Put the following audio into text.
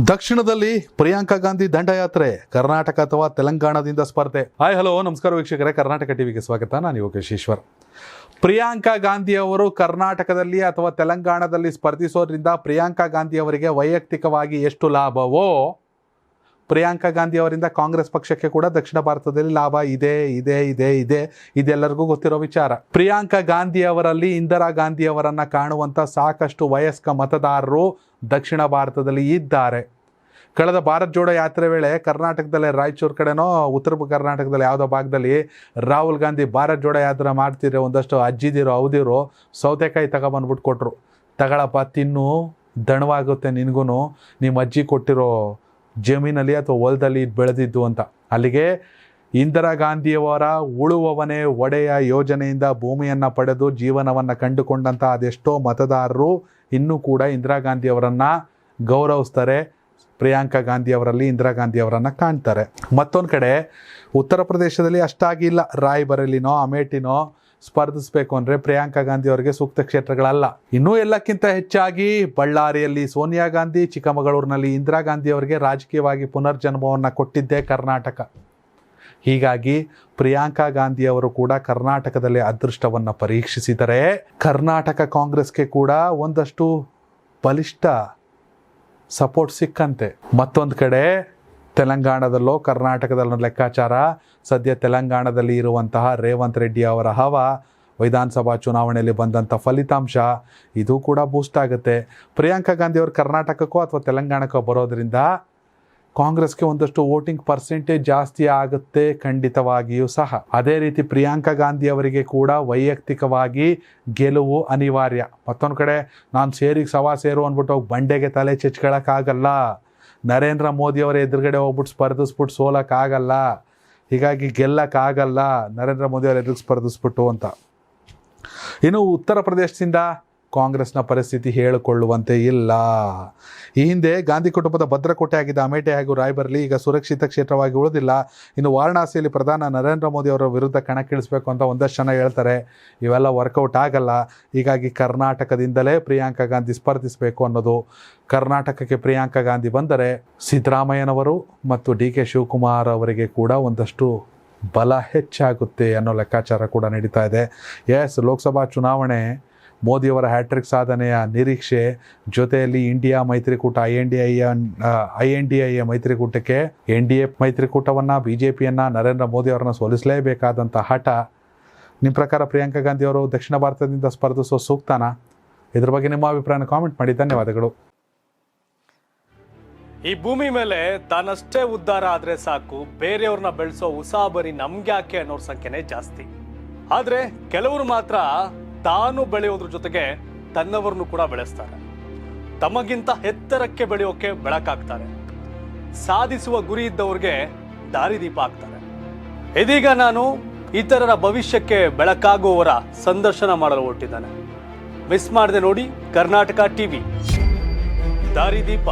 ದಕ್ಷಿಣದಲ್ಲಿ ಪ್ರಿಯಾಂಕಾ ಗಾಂಧಿ ದಂಡಯಾತ್ರೆ, ಕರ್ನಾಟಕ ಅಥವಾ ತೆಲಂಗಾಣದಿಂದ ಸ್ಪರ್ಧೆ. ಹಾಯ್ ಹಲೋ ನಮಸ್ಕಾರ ವೀಕ್ಷಕರೇ, ಕರ್ನಾಟಕ ಟಿವಿಗೆ ಸ್ವಾಗತ. ನಾನು ಯೋಗೇಶ್ ಈಶ್ವರ್. ಪ್ರಿಯಾಂಕಾ ಗಾಂಧಿ ಅವರು ಕರ್ನಾಟಕದಲ್ಲಿ ಅಥವಾ ತೆಲಂಗಾಣದಲ್ಲಿ ಸ್ಪರ್ಧಿಸೋದ್ರಿಂದ ಪ್ರಿಯಾಂಕಾ ಗಾಂಧಿ ಅವರಿಗೆ ವೈಯಕ್ತಿಕವಾಗಿ ಎಷ್ಟು ಲಾಭವೋ, ಪ್ರಿಯಾಂಕಾ ಗಾಂಧಿ ಅವರಿಂದ ಕಾಂಗ್ರೆಸ್ ಪಕ್ಷಕ್ಕೆ ಕೂಡ ದಕ್ಷಿಣ ಭಾರತದಲ್ಲಿ ಲಾಭ ಇದೆಲ್ಲರಿಗೂ ಗೊತ್ತಿರೋ ವಿಚಾರ. ಪ್ರಿಯಾಂಕಾ ಗಾಂಧಿ ಅವರಲ್ಲಿ ಇಂದಿರಾ ಗಾಂಧಿ ಅವರನ್ನು ಕಾಣುವಂಥ ಸಾಕಷ್ಟು ವಯಸ್ಕ ಮತದಾರರು ದಕ್ಷಿಣ ಭಾರತದಲ್ಲಿ ಇದ್ದಾರೆ. ಕಳೆದ ಭಾರತ್ ಜೋಡೋ ಯಾತ್ರೆ ವೇಳೆ ಕರ್ನಾಟಕದಲ್ಲೇ ರಾಯಚೂರು ಕಡೆನೋ ಉತ್ತರ ಕರ್ನಾಟಕದಲ್ಲಿ ಯಾವುದೋ ಭಾಗದಲ್ಲಿ ರಾಹುಲ್ ಗಾಂಧಿ ಭಾರತ್ ಜೋಡೋ ಯಾತ್ರೆ ಮಾಡ್ತಿರೋ ಒಂದಷ್ಟು ಅಜ್ಜಿದಿರೋ ಅವದಿರೋ ಸೌತೆಕಾಯಿ ತಗೊಬಂದ್ಬಿಟ್ಟು ಕೊಟ್ಟರು. ತಗೊಳಪ್ಪ ತಿನ್ನು, ದಣವಾಗುತ್ತೆ ನಿನಗೂ, ನಿಮ್ಮ ಅಜ್ಜಿ ಕೊಟ್ಟಿರೋ ಜಮೀನಲ್ಲಿ ಅಥವಾ ಹೊಲದಲ್ಲಿ ಬೆಳೆದಿದ್ದು ಅಂತ. ಅಲ್ಲಿಗೆ ಇಂದಿರಾ ಗಾಂಧಿಯವರ ಉಳುವವನೇ ಒಡೆಯ ಯೋಜನೆಯಿಂದ ಭೂಮಿಯನ್ನು ಪಡೆದು ಜೀವನವನ್ನು ಕಂಡುಕೊಂಡಂಥ ಅದೆಷ್ಟೋ ಮತದಾರರು ಇನ್ನೂ ಕೂಡ ಇಂದಿರಾ ಗಾಂಧಿಯವರನ್ನು ಗೌರವಿಸ್ತಾರೆ. ಪ್ರಿಯಾಂಕಾ ಗಾಂಧಿ ಅವರಲ್ಲಿ ಇಂದಿರಾ ಗಾಂಧಿ ಅವರನ್ನು ಕಾಣ್ತಾರೆ. ಮತ್ತೊಂದು ಕಡೆ ಉತ್ತರ ಪ್ರದೇಶದಲ್ಲಿ ಅಷ್ಟಾಗಿಲ್ಲ. ರಾಯ್ಬರೇಲಿನೋ ಅಮೇಠಿನೋ ಸ್ಪರ್ಧಿಸಬೇಕು ಅಂದರೆ ಪ್ರಿಯಾಂಕಾ ಗಾಂಧಿ ಅವರಿಗೆ ಸೂಕ್ತ ಕ್ಷೇತ್ರಗಳಲ್ಲ. ಇನ್ನೂ ಎಲ್ಲಕ್ಕಿಂತ ಹೆಚ್ಚಾಗಿ ಬಳ್ಳಾರಿಯಲ್ಲಿ ಸೋನಿಯಾ ಗಾಂಧಿ, ಚಿಕ್ಕಮಗಳೂರಿನಲ್ಲಿ ಇಂದಿರಾ ಗಾಂಧಿ ಅವರಿಗೆ ರಾಜಕೀಯವಾಗಿ ಪುನರ್ಜನ್ಮವನ್ನು ಕೊಟ್ಟಿದ್ದೇ ಕರ್ನಾಟಕ. ಹೀಗಾಗಿ ಪ್ರಿಯಾಂಕಾ ಗಾಂಧಿ ಅವರು ಕೂಡ ಕರ್ನಾಟಕದಲ್ಲಿ ಅದೃಷ್ಟವನ್ನು ಪರೀಕ್ಷಿಸಿದರೆ ಕರ್ನಾಟಕ ಕಾಂಗ್ರೆಸ್ಗೆ ಕೂಡ ಒಂದಷ್ಟು ಬಲಿಷ್ಠ ಸಪೋರ್ಟ್ ಸಿಕ್ಕಂತೆ. ಮತ್ತೊಂದು ಕಡೆ ತೆಲಂಗಾಣದಲ್ಲೋ ಕರ್ನಾಟಕದಲ್ಲೋ ಲೆಕ್ಕಾಚಾರ, ಸದ್ಯ ತೆಲಂಗಾಣದಲ್ಲಿ ಇರುವಂತಹ ರೇವಂತ್ ರೆಡ್ಡಿ ಅವರ ಹವಾ, ವಿಧಾನಸಭಾ ಚುನಾವಣೆಯಲ್ಲಿ ಬಂದಂಥ ಫಲಿತಾಂಶ ಇದು ಕೂಡ ಬೂಸ್ಟ್ ಆಗುತ್ತೆ. ಪ್ರಿಯಾಂಕಾ ಗಾಂಧಿ ಅವರು ಕರ್ನಾಟಕಕ್ಕೋ ಅಥವಾ ತೆಲಂಗಾಣಕ್ಕೋ ಬರೋದರಿಂದ ಕಾಂಗ್ರೆಸ್ಗೆ ಒಂದಷ್ಟು ವೋಟಿಂಗ್ ಪರ್ಸೆಂಟೇಜ್ ಜಾಸ್ತಿ ಆಗುತ್ತೆ ಖಂಡಿತವಾಗಿಯೂ ಸಹ. ಅದೇ ರೀತಿ ಪ್ರಿಯಾಂಕಾ ಗಾಂಧಿ ಅವರಿಗೆ ಕೂಡ ವೈಯಕ್ತಿಕವಾಗಿ ಗೆಲುವು ಅನಿವಾರ್ಯ. ಮತ್ತೊಂದು ಕಡೆ ನಾನು ಸೇರಿಗೆ ಸವಾ ಸೇರು ಅಂದ್ಬಿಟ್ಟು ಹೋಗಿ ಬಂಡೆಗೆ ತಲೆ ಚೆಚ್ಕೊಳ್ಳೋಕ್ಕಾಗಲ್ಲ. ನರೇಂದ್ರ ಮೋದಿ ಅವರ ಎದುರುಗಡೆ ಹೋಗ್ಬಿಟ್ಟು ಸ್ಪರ್ಧಿಸ್ಬಿಟ್ಟು ಸೋಲಕ್ಕಾಗಲ್ಲ. ಹೀಗಾಗಿ ಗೆಲ್ಲಕ್ಕಾಗಲ್ಲ ನರೇಂದ್ರ ಮೋದಿ ಅವರ ಎದುರು ಸ್ಪರ್ಧಿಸ್ಬಿಟ್ಟು ಅಂತ. ಇನ್ನು ಉತ್ತರ ಪ್ರದೇಶದಿಂದ ಕಾಂಗ್ರೆಸ್ನ ಪರಿಸ್ಥಿತಿ ಹೇಳಿಕೊಳ್ಳುವಂತೆ ಇಲ್ಲ. ಈ ಹಿಂದೆ ಗಾಂಧಿ ಕುಟುಂಬದ ಭದ್ರಕೋಟೆ ಆಗಿದ್ದ ಅಮೇಠಿ ಹಾಗೂ ರಾಯ್ಬರೇಲಿ ಈಗ ಸುರಕ್ಷಿತ ಕ್ಷೇತ್ರವಾಗಿ ಉಳಿದಿಲ್ಲ. ಇನ್ನು ವಾರಣಾಸಿಯಲ್ಲಿ ಪ್ರಧಾನ ನರೇಂದ್ರ ಮೋದಿ ಅವರ ವಿರುದ್ಧ ಕಣಕ್ಕಿಳಿಸಬೇಕು ಅಂತ ಒಂದಷ್ಟು ಜನ ಹೇಳ್ತಾರೆ. ಇವೆಲ್ಲ ವರ್ಕೌಟ್ ಆಗಲ್ಲ. ಹೀಗಾಗಿ ಕರ್ನಾಟಕದಿಂದಲೇ ಪ್ರಿಯಾಂಕಾ ಗಾಂಧಿ ಸ್ಪರ್ಧಿಸಬೇಕು ಅನ್ನೋದು. ಕರ್ನಾಟಕಕ್ಕೆ ಪ್ರಿಯಾಂಕಾ ಗಾಂಧಿ ಬಂದರೆ ಸಿದ್ದರಾಮಯ್ಯನವರು ಮತ್ತು ಡಿ ಕೆ ಶಿವಕುಮಾರ್ ಅವರಿಗೆ ಕೂಡ ಒಂದಷ್ಟು ಬಲ ಹೆಚ್ಚಾಗುತ್ತೆ ಅನ್ನೋ ಲೆಕ್ಕಾಚಾರ ಕೂಡ ನಡೀತಾ ಇದೆ. ಲೋಕಸಭಾ ಚುನಾವಣೆ ಮೋದಿಯವರ ಹ್ಯಾಟ್ರಿಕ್ ಸಾಧನೆಯ ನಿರೀಕ್ಷೆ ಜೊತೆಯಲ್ಲಿ ಇಂಡಿಯಾ ಮೈತ್ರಿಕೂಟ ಐ ಎನ್ ಡಿ ಐ ಮೈತ್ರಿಕೂಟಕ್ಕೆ NDA ಮೈತ್ರಿಕೂಟವನ್ನು BJPಯನ್ನು ನರೇಂದ್ರ ಮೋದಿ ಅವರನ್ನು ಸೋಲಿಸಲೇಬೇಕಾದಂಥ ಹಠ. ನಿಮ್ಮ ಪ್ರಕಾರ ಪ್ರಿಯಾಂಕಾ ಗಾಂಧಿ ಅವರು ದಕ್ಷಿಣ ಭಾರತದಿಂದ ಸ್ಪರ್ಧಿಸೋ ಸೂಕ್ತನಾ? ಇದ್ರ ಬಗ್ಗೆ ನಿಮ್ಮ ಅಭಿಪ್ರಾಯನ ಕಾಮೆಂಟ್ ಮಾಡಿ. ಧನ್ಯವಾದಗಳು. ಈ ಭೂಮಿ ಮೇಲೆ ತಾನಷ್ಟೇ ಉದ್ಧಾರ ಆದ್ರೆ ಸಾಕು, ಬೇರೆಯವ್ರನ್ನ ಬೆಳೆಸೋ ಉಸಾಬರಿ ನಮ್ಗ್ಯಾಕೆ ಅನ್ನೋರ್ ಸಂಖ್ಯೆನೇ ಜಾಸ್ತಿ. ಆದ್ರೆ ಕೆಲವರು ಮಾತ್ರ ತಾನು ಬೆಳೆಯೋದ್ರ ಜೊತೆಗೆ ತನ್ನವರನ್ನು ಕೂಡ ಬೆಳೆಸ್ತಾರೆ. ತಮಗಿಂತ ಎತ್ತರಕ್ಕೆ ಬೆಳೆಯೋಕೆ ಬೆಳಕಾಗ್ತಾರೆ. ಸಾಧಿಸುವ ಗುರಿ ಇದ್ದವ್ರಿಗೆ ದಾರಿದೀಪ ಆಗ್ತಾರೆ. ಇದೀಗ ನಾನು ಇತರರ ಭವಿಷ್ಯಕ್ಕೆ ಬೆಳಕಾಗುವವರ ಸಂದರ್ಶನ ಮಾಡಲು ಹೊರಟಿದ್ದಾನೆ. ಮಿಸ್ ಮಾಡದೆ ನೋಡಿ ಕರ್ನಾಟಕ ಟಿವಿ ದಾರಿದೀಪ.